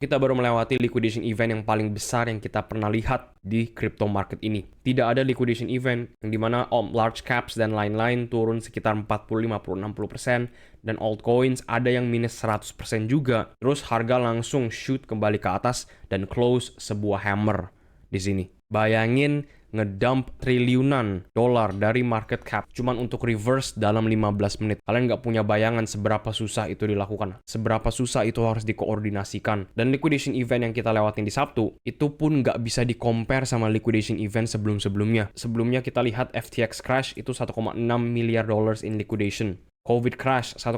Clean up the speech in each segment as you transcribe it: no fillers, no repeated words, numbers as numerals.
Kita baru melewati liquidation event yang paling besar yang kita pernah lihat di crypto market ini. Tidak ada liquidation event yang dimana large caps dan lain-lain turun sekitar 40, 50, 60%, dan altcoins ada yang minus 100% juga. Terus harga langsung shoot kembali ke atas dan close sebuah hammer di sini. Bayangin ngedump triliunan dolar dari market cap cuman untuk reverse dalam 15 menit. Kalian nggak punya bayangan seberapa susah itu dilakukan. Seberapa susah itu harus dikoordinasikan. Dan liquidation event yang kita lewatin di Sabtu, itu pun nggak bisa di-compare sama liquidation event sebelum-sebelumnya. Sebelumnya kita lihat FTX crash itu 1,6 miliar dollars in liquidation. COVID crash 1,2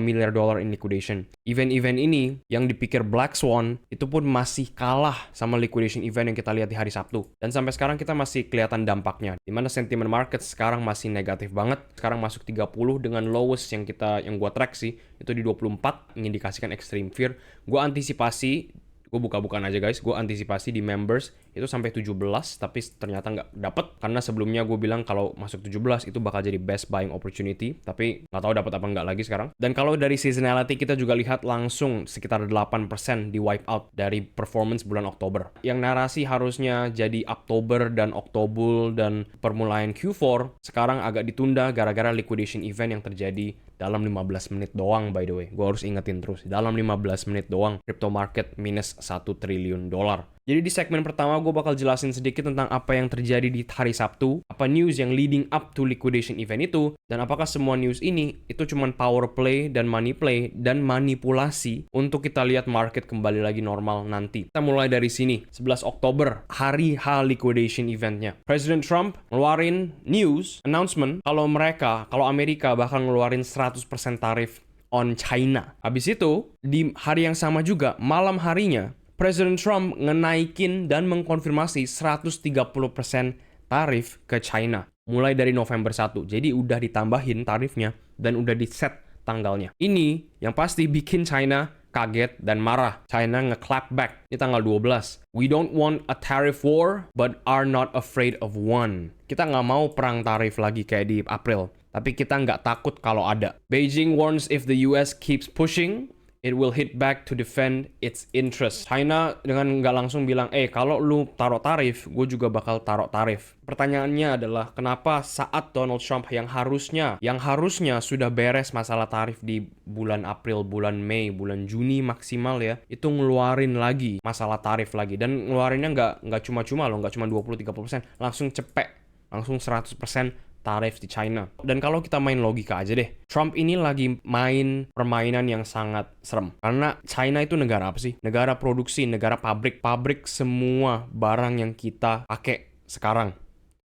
miliar dolar in liquidation. Event-event ini yang dipikir Black Swan itu pun masih kalah sama liquidation event yang kita lihat di hari Sabtu. Dan sampai sekarang kita masih kelihatan dampaknya. Dimana sentiment market sekarang masih negatif banget. Sekarang masuk 30 dengan lowest yang gua track sih itu di 24, mengindikasikan extreme fear. Gua antisipasi, gue buka-bukaan aja guys, gue antisipasi di members itu sampai 17, tapi ternyata nggak dapet, karena sebelumnya gue bilang kalau masuk 17 itu bakal jadi best buying opportunity, tapi nggak tahu dapat apa nggak lagi sekarang. Dan kalau dari seasonality kita juga lihat langsung sekitar 8% di wipe out dari performance bulan Oktober. Yang narasi harusnya jadi Oktober dan Oktober dan permulaan Q4, sekarang agak ditunda gara-gara liquidation event yang terjadi dalam 15 menit doang, by the way. Gue harus ingetin terus, dalam 15 menit doang, crypto market minus 1 triliun dolar. Jadi di segmen pertama gue bakal jelasin sedikit tentang apa yang terjadi di hari Sabtu, apa news yang leading up to liquidation event itu, dan apakah semua news ini itu cuma power play dan money play dan manipulasi untuk kita lihat market kembali lagi normal nanti. Kita mulai dari sini, 11 Oktober, hari H liquidation eventnya. President Trump ngeluarin news, announcement, kalau Amerika bakal ngeluarin 100% tarif on China. Habis itu, di hari yang sama juga, malam harinya, Presiden Trump ngenaikin dan mengkonfirmasi 130% tarif ke China mulai dari November 1. Jadi udah ditambahin tarifnya dan udah di-set tanggalnya. Ini yang pasti bikin China kaget dan marah. China nge-clap back di tanggal 12. We don't want a tariff war but are not afraid of one. Kita nggak mau perang tarif lagi kayak di April. Tapi kita nggak takut kalau ada. Beijing warns if the US keeps pushing, it will hit back to defend its interest. China dengan nggak langsung bilang, kalau lu taruh tarif, gue juga bakal taruh tarif. Pertanyaannya adalah, kenapa saat Donald Trump yang harusnya sudah beres masalah tarif di bulan April, bulan Mei, bulan Juni maksimal ya, itu ngeluarin lagi masalah tarif lagi. Dan ngeluarinnya nggak cuma-cuma loh, nggak cuma 20-30%, langsung cepet, langsung 100% tarif di China. Dan kalau kita main logika aja deh, Trump ini lagi main permainan yang sangat serem. Karena China itu negara apa sih? Negara produksi, negara pabrik semua barang yang kita pakai sekarang.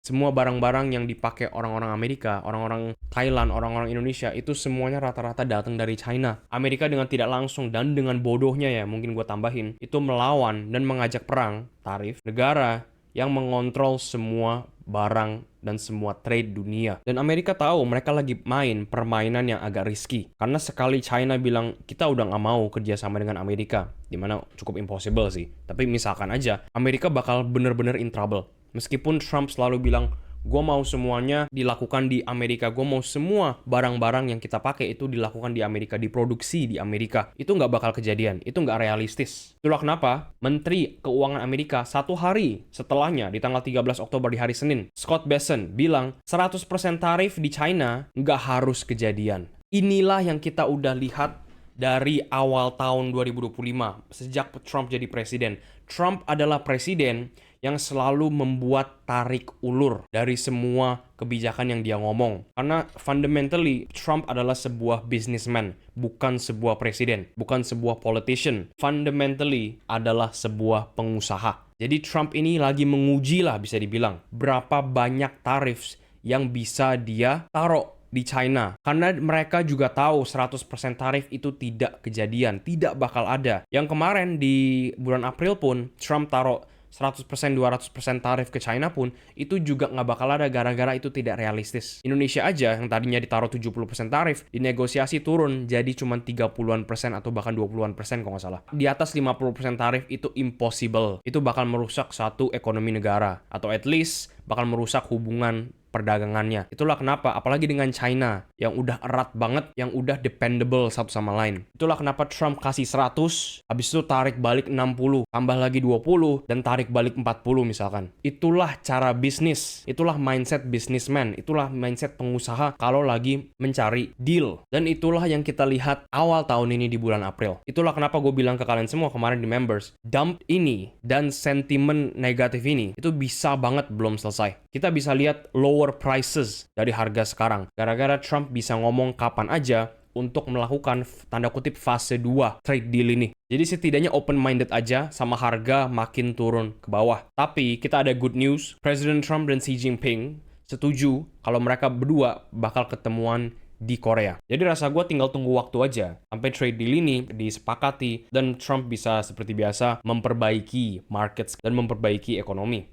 Semua barang-barang yang dipakai orang-orang Amerika, orang-orang Thailand, orang-orang Indonesia, itu semuanya rata-rata datang dari China. Amerika dengan tidak langsung dan dengan bodohnya ya, mungkin gue tambahin, itu melawan dan mengajak perang tarif negara yang mengontrol semua barang dan semua trade dunia. Dan Amerika tahu mereka lagi main permainan yang agak risky. Karena sekali China bilang, kita udah nggak mau kerja sama dengan Amerika, dimana cukup impossible sih. Tapi misalkan aja, Amerika bakal bener-bener in trouble. Meskipun Trump selalu bilang, gue mau semuanya dilakukan di Amerika. Gue mau semua barang-barang yang kita pakai itu dilakukan di Amerika, diproduksi di Amerika. Itu nggak bakal kejadian. Itu nggak realistis. Itulah kenapa Menteri Keuangan Amerika satu hari setelahnya, di tanggal 13 Oktober di hari Senin, Scott Bessent bilang 100% tarif di China nggak harus kejadian. Inilah yang kita udah lihat dari awal tahun 2025, sejak Trump jadi presiden. Trump adalah presiden yang selalu membuat tarik ulur dari semua kebijakan yang dia ngomong. Karena fundamentally, Trump adalah sebuah businessman, bukan sebuah presiden, bukan sebuah politician. Fundamentally adalah sebuah pengusaha. Jadi Trump ini lagi menguji lah, bisa dibilang, berapa banyak tarif yang bisa dia taruh di China. Karena mereka juga tahu 100% tarif itu tidak kejadian, tidak bakal ada. Yang kemarin di bulan April pun, Trump taruh 100%, 200% tarif ke China pun, itu juga nggak bakal ada gara-gara itu tidak realistis. Indonesia aja yang tadinya ditaruh 70% tarif, dinegosiasi turun jadi cuma 30-an% atau bahkan 20-an% kalau nggak salah. Di atas 50% tarif itu impossible. Itu bakal merusak satu ekonomi negara, atau at least bakal merusak hubungan perdagangannya. Itulah kenapa, apalagi dengan China, yang udah erat banget, yang udah dependable satu sama lain. Itulah kenapa Trump kasih 100, habis itu tarik balik 60, tambah lagi 20, dan tarik balik 40 misalkan. Itulah cara bisnis, itulah mindset businessman, itulah mindset pengusaha kalau lagi mencari deal. Dan itulah yang kita lihat awal tahun ini di bulan April. Itulah kenapa gue bilang ke kalian semua kemarin di members, dump ini dan sentimen negatif ini, itu bisa banget belum selesai. Kita bisa lihat lower prices dari harga sekarang. Gara-gara Trump bisa ngomong kapan aja untuk melakukan tanda kutip fase 2 trade deal ini. Jadi setidaknya open-minded aja sama harga makin turun ke bawah. Tapi kita ada good news, Presiden Trump dan Xi Jinping setuju kalau mereka berdua bakal ketemuan di Korea. Jadi rasa gue tinggal tunggu waktu aja sampai trade deal ini disepakati dan Trump bisa seperti biasa memperbaiki markets dan memperbaiki ekonomi.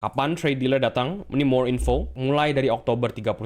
Kapan trade deal datang? Ini more info. Mulai dari Oktober 31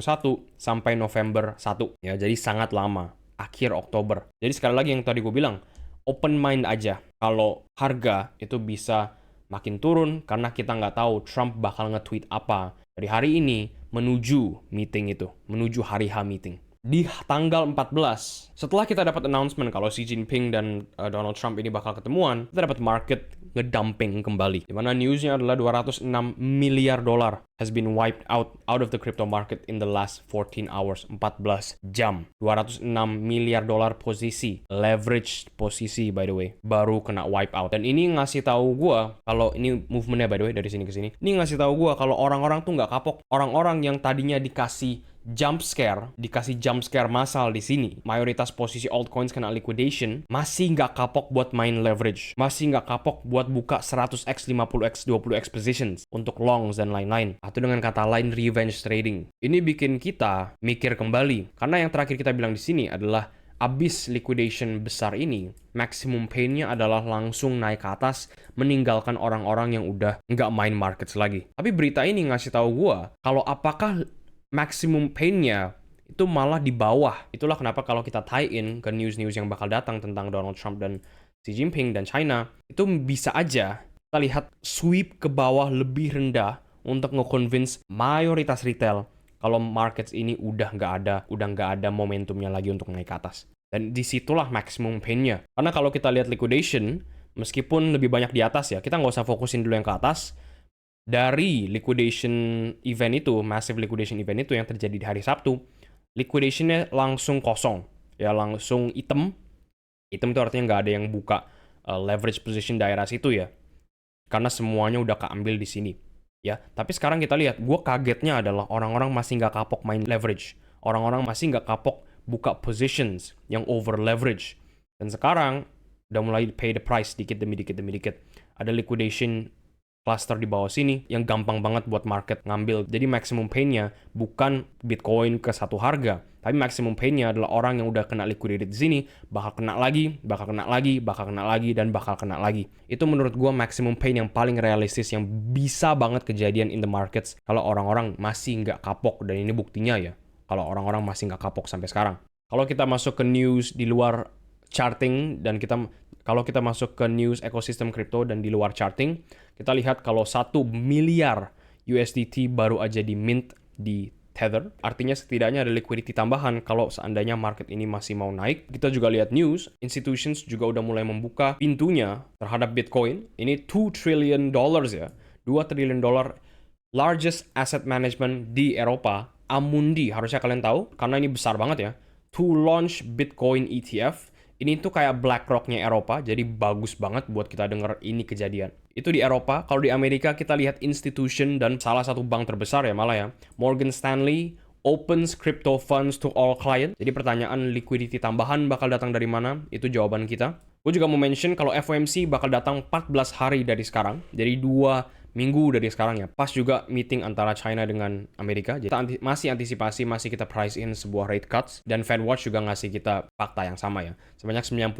sampai November 1. Ya, jadi sangat lama. Akhir Oktober. Jadi sekali lagi yang tadi gue bilang, open mind aja. Kalau harga itu bisa makin turun karena kita nggak tahu Trump bakal nge-tweet apa dari hari ini menuju meeting itu. Menuju hari H meeting. Di tanggal 14, setelah kita dapat announcement kalau Xi Jinping dan Donald Trump ini bakal ketemuan, kita dapat market ngedumping kembali. Dimana newsnya adalah 206 miliar dolar has been wiped out of the crypto market in the last 14 hours, 14 jam. 206 miliar dolar posisi, leverage posisi by the way, baru kena wipe out. Dan ini ngasih tahu gua kalau ini movementnya by the way dari sini ke sini. Ini ngasih tahu gua kalau orang-orang tuh nggak kapok. Orang-orang yang tadinya dikasih jump scare massal di sini. Mayoritas posisi altcoins kena liquidation, masih nggak kapok buat main leverage. Masih nggak kapok buat buka 100x, 50x, 20x positions untuk longs dan lain-lain. Atau dengan kata lain, revenge trading. Ini bikin kita mikir kembali. Karena yang terakhir kita bilang di sini adalah abis liquidation besar ini, maximum pain-nya adalah langsung naik ke atas, meninggalkan orang-orang yang udah nggak main markets lagi. Tapi berita ini ngasih tahu gua, kalau apakah maximum pain-nya itu malah di bawah. Itulah kenapa kalau kita tie-in ke news-news yang bakal datang tentang Donald Trump dan Xi Jinping dan China, itu bisa aja kita lihat sweep ke bawah lebih rendah untuk nge-convince mayoritas retail kalau markets ini udah nggak ada momentumnya lagi untuk naik ke atas. Dan disitulah maximum pain-nya. Karena kalau kita lihat liquidation, meskipun lebih banyak di atas ya, kita nggak usah fokusin dulu yang ke atas. Dari liquidation event itu, massive liquidation event itu yang terjadi di hari Sabtu, liquidationnya langsung kosong. Ya, langsung hitam. Hitam itu artinya nggak ada yang buka leverage position daerah situ ya. Karena semuanya udah keambil di sini. Ya, tapi sekarang kita lihat, gue kagetnya adalah orang-orang masih nggak kapok main leverage. Orang-orang masih nggak kapok buka positions yang over leverage. Dan sekarang udah mulai pay the price dikit demi dikit. Ada liquidation cluster di bawah sini yang gampang banget buat market ngambil. Jadi maximum pain-nya bukan Bitcoin ke satu harga, tapi maximum pain-nya adalah orang yang udah kena liquidity di sini, bakal kena lagi, dan bakal kena lagi. Itu menurut gua maximum pain yang paling realistis yang bisa banget kejadian in the markets kalau orang-orang masih nggak kapok, dan ini buktinya ya, kalau orang-orang masih nggak kapok sampai sekarang. Kalau kita masuk ke news di luar charting dan kalau kita masuk ke news ekosistem kripto dan di luar charting, kita lihat kalau 1 miliar USDT baru aja di mint di Tether. Artinya setidaknya ada liquidity tambahan kalau seandainya market ini masih mau naik. Kita juga lihat news, institutions juga udah mulai membuka pintunya terhadap Bitcoin. Ini $2 trillion ya. $2 trillion largest asset management di Eropa. Amundi, harusnya kalian tahu karena ini besar banget ya. To launch Bitcoin ETF. Ini tuh kayak BlackRock-nya Eropa, jadi bagus banget buat kita denger ini kejadian. Itu di Eropa, kalau di Amerika kita lihat institution dan salah satu bank terbesar ya malah ya, Morgan Stanley opens crypto funds to all clients. Jadi pertanyaan liquidity tambahan bakal datang dari mana? Itu jawaban kita. Gue juga mau mention kalau FOMC bakal datang 14 hari dari sekarang, jadi 2 minggu dari sekarang ya. Pas juga meeting antara China dengan Amerika. Jadi kita masih antisipasi, masih kita price in sebuah rate cuts. Dan FedWatch juga ngasih kita fakta yang sama ya. Sebanyak 95%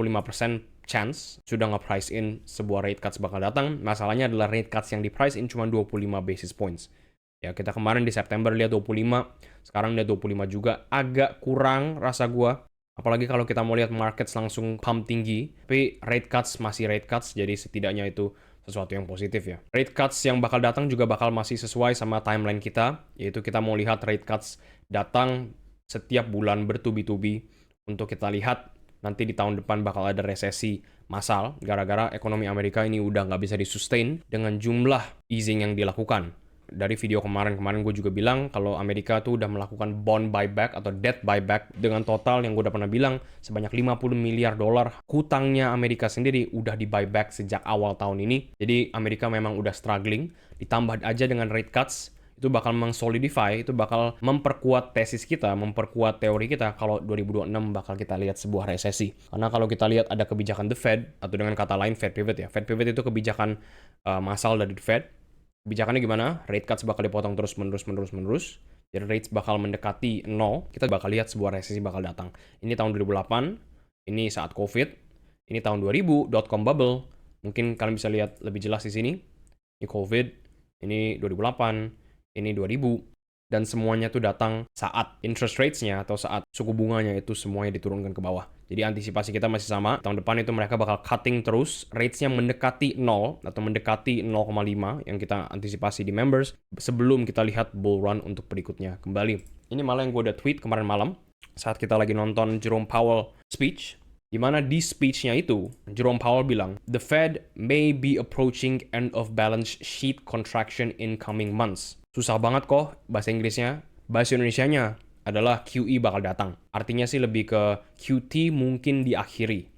chance sudah nge-price in sebuah rate cuts bakal datang. Masalahnya adalah rate cuts yang di-price in cuma 25 basis points. Ya, kita kemarin di September lihat 25, sekarang lihat 25 juga. Agak kurang rasa gua. Apalagi kalau kita mau lihat markets langsung pump tinggi. Tapi rate cuts masih rate cuts, jadi setidaknya itu sesuatu yang positif ya. Rate cuts yang bakal datang juga bakal masih sesuai sama timeline kita, yaitu kita mau lihat rate cuts datang setiap bulan bertubi-tubi untuk kita lihat nanti di tahun depan bakal ada resesi massal gara-gara ekonomi Amerika ini udah nggak bisa disustain dengan jumlah easing yang dilakukan. Dari video kemarin gue juga bilang kalau Amerika tuh udah melakukan bond buyback atau debt buyback dengan total yang gue udah pernah bilang sebanyak 50 miliar dolar. Hutangnya Amerika sendiri udah di buyback sejak awal tahun ini. Jadi Amerika memang udah struggling. Ditambah aja dengan rate cuts, itu bakal mengsolidify, itu bakal memperkuat tesis kita, memperkuat teori kita kalau 2026 bakal kita lihat sebuah resesi. Karena kalau kita lihat ada kebijakan The Fed, atau dengan kata lain Fed pivot ya. Fed pivot itu kebijakan massal dari The Fed. Kebijakannya gimana? Rate cuts bakal dipotong terus-menerus. Jadi rates bakal mendekati 0. Kita bakal lihat sebuah resesi bakal datang. Ini tahun 2008, ini saat COVID, ini tahun 2000, .com bubble. Mungkin kalian bisa lihat lebih jelas di sini. Ini COVID, ini 2008, ini 2000. Dan semuanya tuh datang saat interest rates-nya atau saat suku bunganya itu semuanya diturunkan ke bawah. Jadi antisipasi kita masih sama. Tahun depan itu mereka bakal cutting terus. Rates-nya mendekati 0 atau mendekati 0,5 yang kita antisipasi di members sebelum kita lihat bull run untuk berikutnya kembali. Ini malah yang gue udah tweet kemarin malam saat kita lagi nonton Jerome Powell speech. Di mana di speech-nya itu, Jerome Powell bilang, "The Fed may be approaching end of balance sheet contraction in coming months." Susah banget kok bahasa Inggrisnya. Bahasa Indonesianya adalah QE bakal datang. Artinya sih lebih ke QT mungkin diakhiri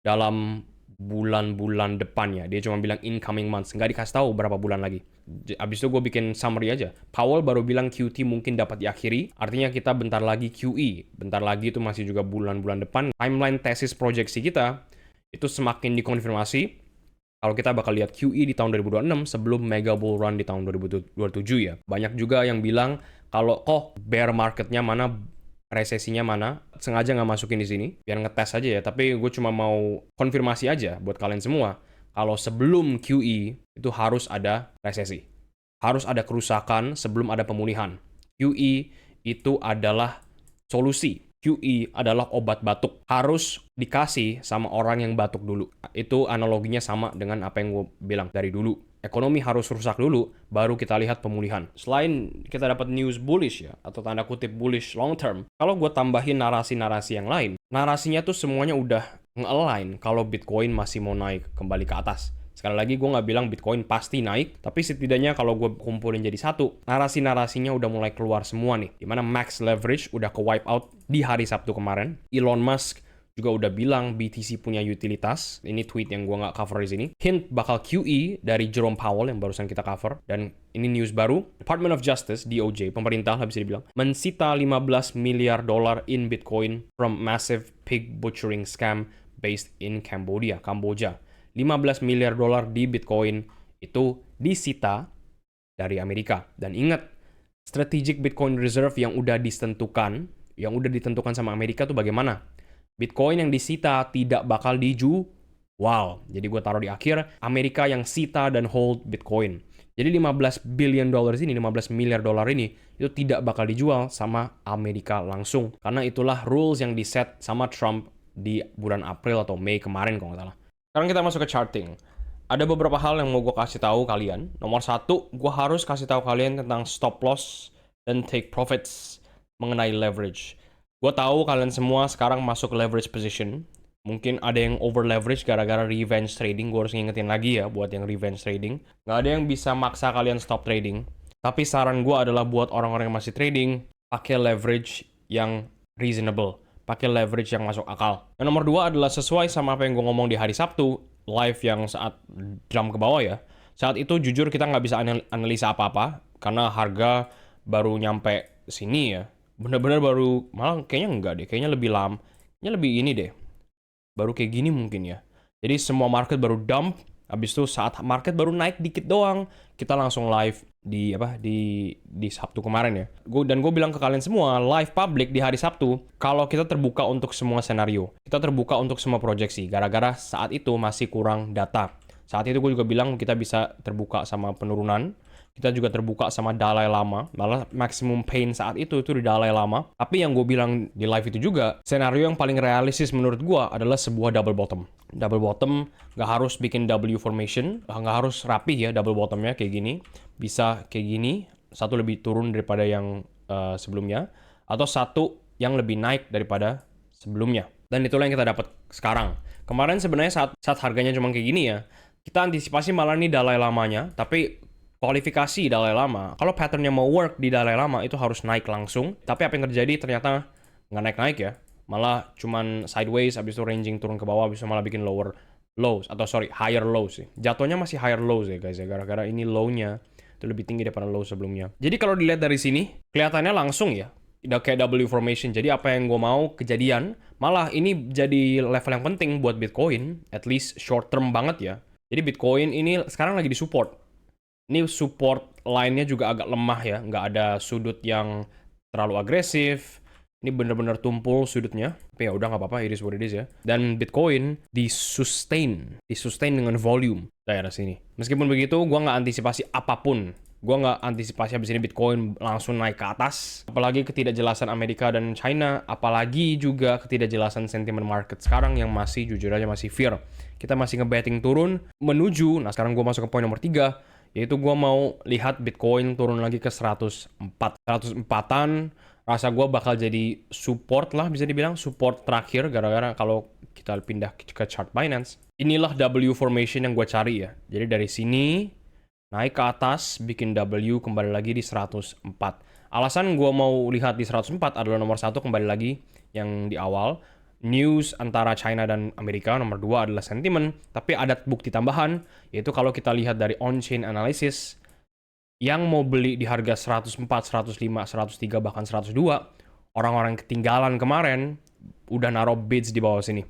dalam bulan-bulan depannya. Dia cuma bilang incoming months. Nggak dikasih tahu berapa bulan lagi. Abis itu gue bikin summary aja. Powell baru bilang QT mungkin dapat diakhiri. Artinya kita bentar lagi QE. Bentar lagi itu masih juga bulan-bulan depan. Timeline tesis proyeksi kita itu semakin dikonfirmasi. Kalau kita bakal lihat QE di tahun 2026 sebelum mega bull run di tahun 2027 ya. Banyak juga yang bilang kalau bear marketnya mana, resesinya mana, sengaja nggak masukin di sini biar ngetes aja ya. Tapi gue cuma mau konfirmasi aja buat kalian semua. Kalau sebelum QE itu harus ada resesi. Harus ada kerusakan sebelum ada pemulihan. QE itu adalah solusi. QE adalah obat batuk. Harus dikasih sama orang yang batuk dulu. Itu analoginya sama dengan apa yang gue bilang dari dulu. Ekonomi harus rusak dulu, baru kita lihat pemulihan. Selain kita dapat news bullish ya, atau tanda kutip bullish long term, kalau gue tambahin narasi-narasi yang lain, narasinya tuh semuanya udah nge-align kalau Bitcoin masih mau naik kembali ke atas. Sekali lagi gue nggak bilang Bitcoin pasti naik, tapi setidaknya kalau gue kumpulin jadi satu, narasi-narasinya udah mulai keluar semua nih. Dimana max leverage udah ke wipe out di hari Sabtu kemarin. Elon Musk juga udah bilang BTC punya utilitas. Ini tweet yang gue nggak cover di sini. Hint bakal QE dari Jerome Powell yang barusan kita cover. Dan ini news baru. Department of Justice, DOJ, pemerintah lah bisa dibilang, mensita 15 miliar dolar in Bitcoin from massive pig butchering scam based in Cambodia. 15 miliar dolar di Bitcoin itu disita dari Amerika. Dan ingat, strategic Bitcoin reserve yang udah ditentukan sama Amerika tuh bagaimana? Bitcoin yang disita tidak bakal dijual. Jadi gue taruh di akhir, Amerika yang sita dan hold Bitcoin. Jadi 15 billion dollars ini, 15 miliar dolar ini, itu tidak bakal dijual sama Amerika langsung. Karena itulah rules yang diset sama Trump di bulan April atau Mei kemarin kalau nggak salah. Sekarang kita masuk ke charting. Ada beberapa hal yang mau gue kasih tahu kalian. Nomor satu, gue harus kasih tahu kalian tentang stop loss dan take profits mengenai leverage. Gue tahu kalian semua sekarang masuk leverage position. Mungkin ada yang over leverage gara-gara revenge trading. Gue harus ngingetin lagi ya buat yang revenge trading. Nggak ada yang bisa maksa kalian stop trading. Tapi saran gue adalah buat orang-orang yang masih trading, pakai leverage yang reasonable. Pakai leverage yang masuk akal. Yang nomor dua adalah sesuai sama apa yang gue ngomong di hari Sabtu, live yang saat jam ke bawah ya. Saat itu jujur kita nggak bisa analisa apa-apa, karena harga baru nyampe sini ya. Bener-bener baru, malah kayaknya enggak deh, kayaknya lebih lama. Kayaknya lebih ini deh, baru kayak gini mungkin ya. Jadi semua market baru dump, habis itu saat market baru naik dikit doang, kita langsung live di Sabtu kemarin ya. Gue bilang ke kalian semua, live public di hari Sabtu, kalau kita terbuka untuk semua senario, kita terbuka untuk semua proyeksi, gara-gara saat itu masih kurang data. Saat itu gue juga bilang kita bisa terbuka sama penurunan, Kita juga terbuka sama Dalai Lama. Malah maximum pain saat itu di Dalai Lama. Tapi yang gue bilang di live itu juga, senario yang paling realistis menurut gue adalah sebuah double bottom. Double bottom nggak harus bikin W formation, nggak harus rapi ya double bottomnya kayak gini. Bisa kayak gini, satu lebih turun daripada yang sebelumnya, atau satu yang lebih naik daripada sebelumnya. Dan itulah yang kita dapat sekarang. Kemarin sebenarnya saat harganya cuma kayak gini ya, kita antisipasi malah nih Dalai Lamanya, tapi kualifikasi Dalai Lama, kalau patternnya mau work di Dalai Lama itu harus naik langsung. Tapi apa yang terjadi ternyata nggak naik-naik ya. Malah cuman sideways, habis itu ranging turun ke bawah, habis itu malah bikin lower lows. Atau sorry, higher lows sih. Jatuhnya masih higher lows ya guys ya. Gara-gara ini low-nya itu lebih tinggi daripada low sebelumnya. Jadi kalau dilihat dari sini, kelihatannya langsung ya. Udah kayak W formation. Jadi apa yang gue mau kejadian, malah ini jadi level yang penting buat Bitcoin. At least short term banget ya. Jadi Bitcoin ini sekarang lagi disupport. Ini support line-nya juga agak lemah ya, nggak ada sudut yang terlalu agresif. Ini bener-bener tumpul sudutnya. Tapi ya udah nggak apa-apa, it is what it is ya. Dan Bitcoin disustain dengan volume daerah sini. Meskipun begitu, gue nggak antisipasi apapun. Gue nggak antisipasi habis ini Bitcoin langsung naik ke atas. Apalagi ketidakjelasan Amerika dan China. Apalagi juga ketidakjelasan sentimen market sekarang yang masih jujur aja masih fear. Kita masih nge-betting turun menuju, nah sekarang gue masuk ke poin nomor 3, yaitu gue mau lihat Bitcoin turun lagi ke 104. 104-an rasa gue bakal jadi support lah, bisa dibilang support terakhir, gara-gara kalau kita pindah ke chart Binance. Inilah W formation yang gue cari ya. Jadi dari sini naik ke atas, bikin W, kembali lagi di 104. Alasan gue mau lihat di 104 adalah nomor 1 kembali lagi yang di awal. News antara China dan Amerika, nomor 2 adalah sentimen, tapi ada bukti tambahan, yaitu kalau kita lihat dari on-chain analysis, yang mau beli di harga 104, 105, 103, bahkan 102, orang-orang yang ketinggalan kemarin, udah naruh bids di bawah sini.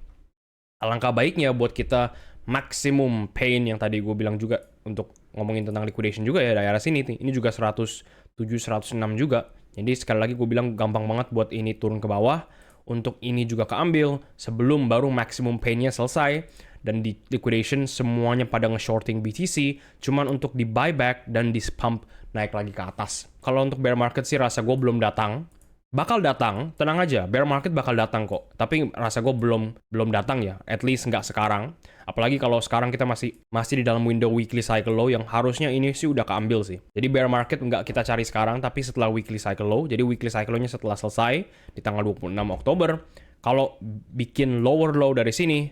Alangkah baiknya buat kita maximum pain yang tadi gue bilang juga untuk ngomongin tentang liquidation juga ya, daerah sini. Ini juga 107, 106 juga. Jadi sekali lagi gue bilang gampang banget buat ini turun ke bawah, untuk ini juga keambil sebelum baru maximum pain-nya selesai dan di liquidation semuanya pada nge-shorting BTC cuman untuk di buyback dan di pump naik lagi ke atas. Kalau untuk bear market sih rasa gue belum datang. Bakal datang, tenang aja, bear market bakal datang kok. Tapi rasa gue belum datang ya, at least nggak sekarang. Apalagi kalau sekarang kita masih di dalam window weekly cycle low yang harusnya ini sih udah keambil sih. Jadi bear market nggak kita cari sekarang, tapi setelah weekly cycle low. Jadi weekly cycle low-nya setelah selesai di tanggal 26 Oktober. Kalau bikin lower low dari sini,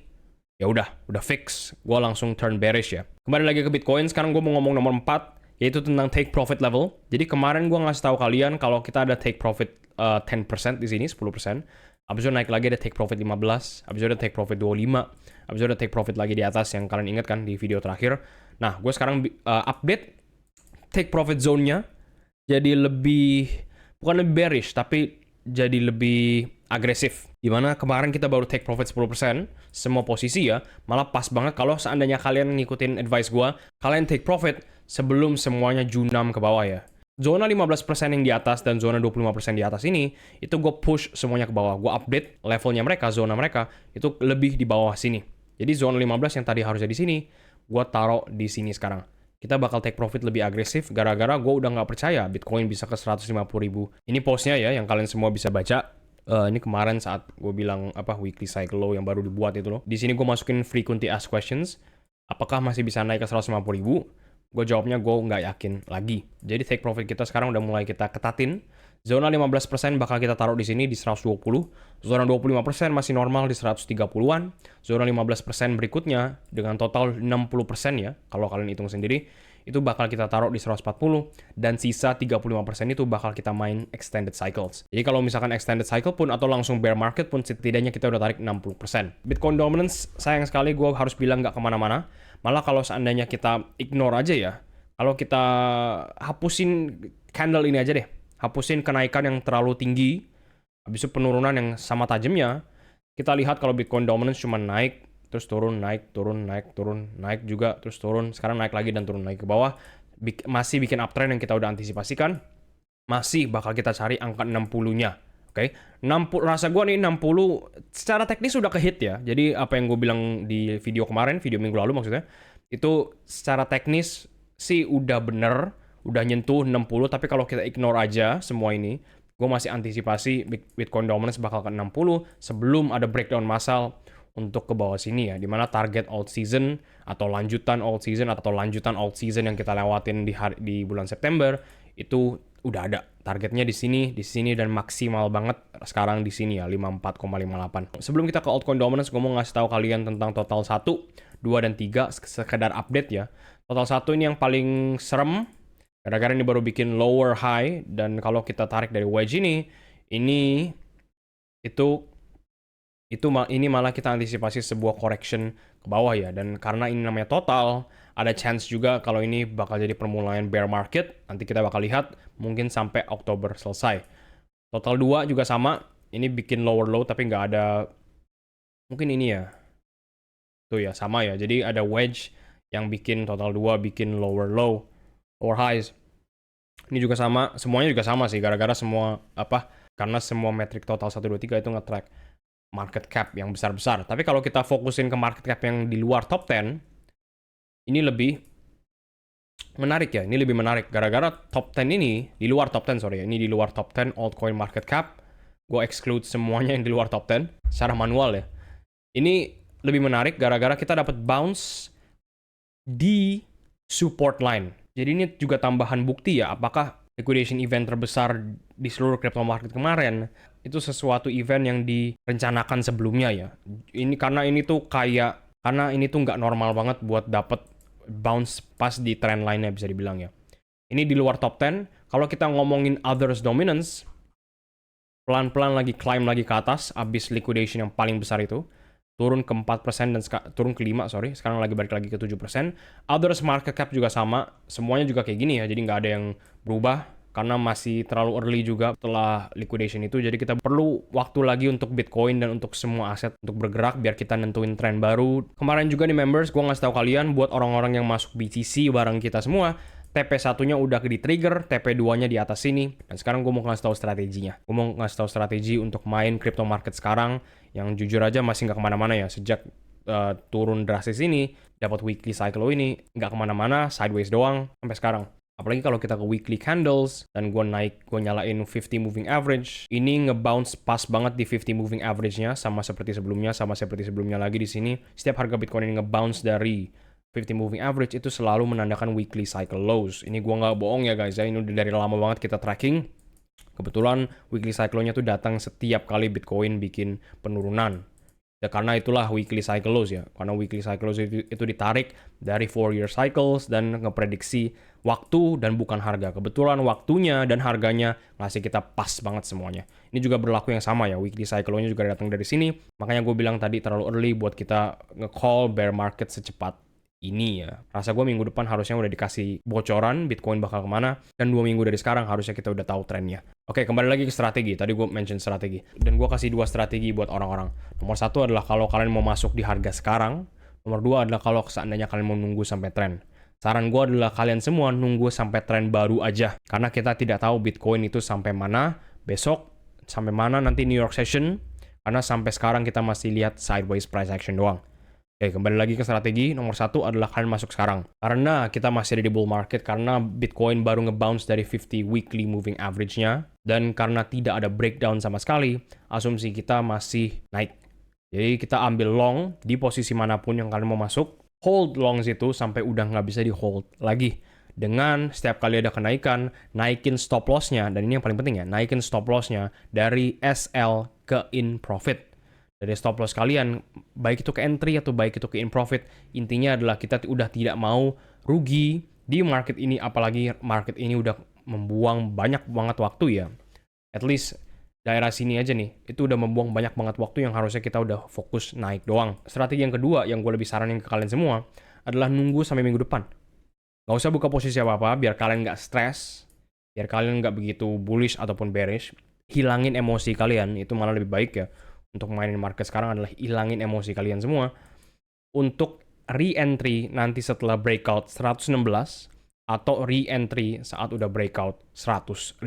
ya udah fix. Gue langsung turn bearish ya. Kembali lagi ke Bitcoin, sekarang gue mau ngomong nomor 4. Yaitu tentang take profit level. Jadi kemarin gue ngasih tahu kalian kalau kita ada take profit 10% di sini, 10%. Habis itu naik lagi ada take profit 15, habis itu ada take profit 25, habis itu ada take profit lagi di atas yang kalian ingat kan di video terakhir. Nah, gue sekarang update take profit zone-nya jadi bukan lebih bearish, tapi jadi lebih agresif. Dimana kemarin kita baru take profit 10%, semua posisi ya, malah pas banget kalau seandainya kalian ngikutin advice gue, kalian take profit sebelum semuanya junam ke bawah ya. Zona 15% yang di atas dan zona 25% di atas ini, itu gue push semuanya ke bawah. Gue update levelnya mereka, zona mereka, itu lebih di bawah sini. Jadi zona 15 yang tadi harusnya di sini, gue taruh di sini sekarang. Kita bakal take profit lebih agresif, gara-gara gue udah nggak percaya Bitcoin bisa ke 150.000. Ini postnya ya, yang kalian semua bisa baca. Ini kemarin saat gue bilang weekly cycle low yang baru dibuat itu loh. Di sini gue masukin frequently asked questions. Apakah masih bisa naik ke 150.000? Gue jawabnya gue nggak yakin lagi. Jadi take profit kita sekarang udah mulai kita ketatin. Zona 15% bakal kita taruh di sini di 120. Zona 25% masih normal di 130-an. Zona 15% berikutnya dengan total 60% ya, kalau kalian hitung sendiri, itu bakal kita taruh di 140. Dan sisa 35% itu bakal kita main extended cycles. Jadi kalau misalkan extended cycle pun atau langsung bear market pun setidaknya kita udah tarik 60%. Bitcoin dominance sayang sekali gue harus bilang nggak kemana-mana. Malah kalau seandainya kita ignore aja ya, kalau kita hapusin candle ini aja deh, hapusin kenaikan yang terlalu tinggi, habis itu penurunan yang sama tajamnya, kita lihat kalau Bitcoin dominance cuma naik, terus turun, naik, turun, naik, turun, naik juga, terus turun, sekarang naik lagi dan turun lagi ke bawah, masih bikin uptrend yang kita udah antisipasikan, masih bakal kita cari angka 60-nya. Oke, 60 rasa gue nih 60 secara teknis udah kehit ya. Jadi apa yang gue bilang di video kemarin, video minggu lalu maksudnya, itu secara teknis sih udah bener, udah nyentuh 60, tapi kalau kita ignore aja semua ini, gue masih antisipasi Bitcoin dominance bakal ke 60 sebelum ada breakdown massal untuk ke bawah sini ya, dimana target alt season atau lanjutan alt season yang kita lewatin di bulan September itu udah ada targetnya di sini dan maksimal banget sekarang di sini ya 54,58. Sebelum kita ke altcoin dominance, gue mau ngasih tahu kalian tentang total 1, 2 dan 3 sekedar update ya. Total 1 ini yang paling serem gara-gara ini baru bikin lower high, dan kalau kita tarik dari wedge ini ini malah kita antisipasi sebuah correction ke bawah ya, dan karena ini namanya total, ada chance juga kalau ini bakal jadi permulaan bear market. Nanti kita bakal lihat mungkin sampai Oktober selesai. Total 2 juga sama, ini bikin lower low tapi nggak ada, mungkin ini ya, tuh ya sama ya, jadi ada wedge yang bikin total 2 bikin lower low, lower highs. Ini juga sama, semuanya juga sama sih, gara-gara semua karena semua metrik total 1, 2, 3 itu nge-track market cap yang besar-besar. Tapi kalau kita fokusin ke market cap yang di luar top 10, ini lebih menarik ya. Ini lebih menarik gara-gara top 10 ini, di luar top 10 sorry ya, ini di luar top 10 altcoin market cap. Gue exclude semuanya yang di luar top 10 secara manual ya. Ini lebih menarik gara-gara kita dapat bounce di support line. Jadi ini juga tambahan bukti ya, apakah liquidation event terbesar di seluruh crypto market kemarin itu sesuatu event yang direncanakan sebelumnya ya. Karena ini tuh nggak normal banget buat dapet bounce pas di trend line-nya bisa dibilang ya. Ini di luar top 10. Kalau kita ngomongin others dominance, pelan-pelan lagi climb lagi ke atas abis liquidation yang paling besar itu. Turun ke 4% dan turun ke 5, sekarang lagi balik lagi ke 7%. Others market cap juga sama, semuanya juga kayak gini ya, jadi nggak ada yang berubah karena masih terlalu early juga setelah liquidation itu. Jadi kita perlu waktu lagi untuk Bitcoin dan untuk semua aset untuk bergerak biar kita nentuin tren baru. Kemarin juga nih members, gue ngasih tahu kalian buat orang-orang yang masuk BTC bareng kita semua, TP1-nya udah di-trigger, TP2-nya di atas sini. Dan sekarang gue mau ngasih tahu strateginya. Gue mau ngasih tahu strategi untuk main crypto market sekarang, yang jujur aja masih nggak kemana-mana ya. Sejak turun drastis ini, dapat weekly cycle ini, nggak kemana-mana, sideways doang, sampai sekarang. Apalagi kalau kita ke weekly candles, dan gue nyalain 50 moving average, ini nge-bounce pas banget di 50 moving average-nya, sama seperti sebelumnya lagi di sini. Setiap harga Bitcoin ini nge-bounce dari 50 moving average itu selalu menandakan weekly cycle lows. Ini gue nggak bohong ya guys ya, ini udah dari lama banget kita tracking. Kebetulan weekly cycle-nya tuh datang setiap kali Bitcoin bikin penurunan. Ya karena itulah weekly cycle lows ya. Karena weekly cycle lows itu ditarik dari 4-year cycles dan ngeprediksi waktu dan bukan harga. Kebetulan waktunya dan harganya ngasih kita pas banget semuanya. Ini juga berlaku yang sama ya. Weekly cycle lows-nya juga datang dari sini. Makanya gue bilang tadi terlalu early buat kita nge-call bear market secepat ini ya. Rasa gue minggu depan harusnya udah dikasih bocoran Bitcoin bakal kemana, dan 2 minggu dari sekarang harusnya kita udah tahu trennya. Oke, kembali lagi ke strategi. Tadi gue mention strategi, dan gue kasih 2 strategi buat orang-orang. Nomor 1 adalah kalau kalian mau masuk di harga sekarang. Nomor 2 adalah kalau seandainya kalian mau nunggu sampai tren. Saran gue adalah kalian semua nunggu sampai tren baru aja, karena kita tidak tahu Bitcoin itu sampai mana besok, sampai mana nanti New York Session, karena sampai sekarang kita masih lihat sideways price action doang. Oke, kembali lagi ke strategi. Nomor 1 adalah kalian masuk sekarang. Karena kita masih ada di bull market, karena Bitcoin baru nge-bounce dari 50 weekly moving average-nya, dan karena tidak ada breakdown sama sekali, asumsi kita masih naik. Jadi kita ambil long di posisi manapun yang kalian mau masuk, hold longs itu sampai udah nggak bisa di-hold lagi. Dengan setiap kali ada kenaikan, naikin stop loss-nya, dan ini yang paling penting ya, naikin stop loss-nya dari SL ke in profit. Dari stop loss kalian, baik itu ke entry atau baik itu ke in profit, intinya adalah kita udah tidak mau rugi di market ini, apalagi market ini udah membuang banyak banget waktu ya. At least daerah sini aja nih, itu udah membuang banyak banget waktu yang harusnya kita udah fokus naik doang. Strategi yang kedua yang gue lebih saranin ke kalian semua adalah nunggu sampai minggu depan. Gak usah buka posisi apa-apa, biar kalian gak stres, biar kalian gak begitu bullish ataupun bearish. Hilangin emosi kalian, itu malah lebih baik ya. Untuk mainin market sekarang adalah hilangin emosi kalian semua untuk re-entry nanti setelah breakout 116 atau re-entry saat udah breakout 100.000.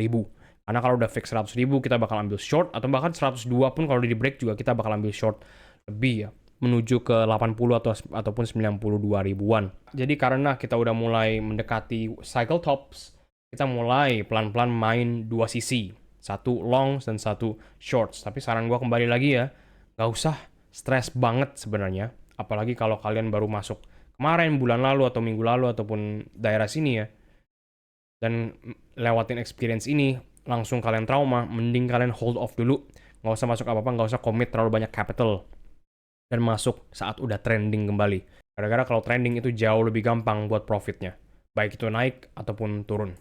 Karena kalau udah fix 100.000 kita bakal ambil short, atau bahkan 102 pun kalau di break juga kita bakal ambil short lebih ya, menuju ke 80 ataupun 92 ribuan. Jadi karena kita udah mulai mendekati cycle tops, kita mulai pelan-pelan main dua sisi. Satu longs dan satu shorts. Tapi saran gue kembali lagi ya, nggak usah stres banget sebenarnya. Apalagi kalau kalian baru masuk kemarin, bulan lalu, atau minggu lalu, ataupun daerah sini ya. Dan lewatin experience ini, langsung kalian trauma, mending kalian hold off dulu. Nggak usah masuk apa-apa, nggak usah commit terlalu banyak capital. Dan masuk saat udah trending kembali. Gara-gara kalau trending itu jauh lebih gampang buat profitnya. Baik itu naik ataupun turun.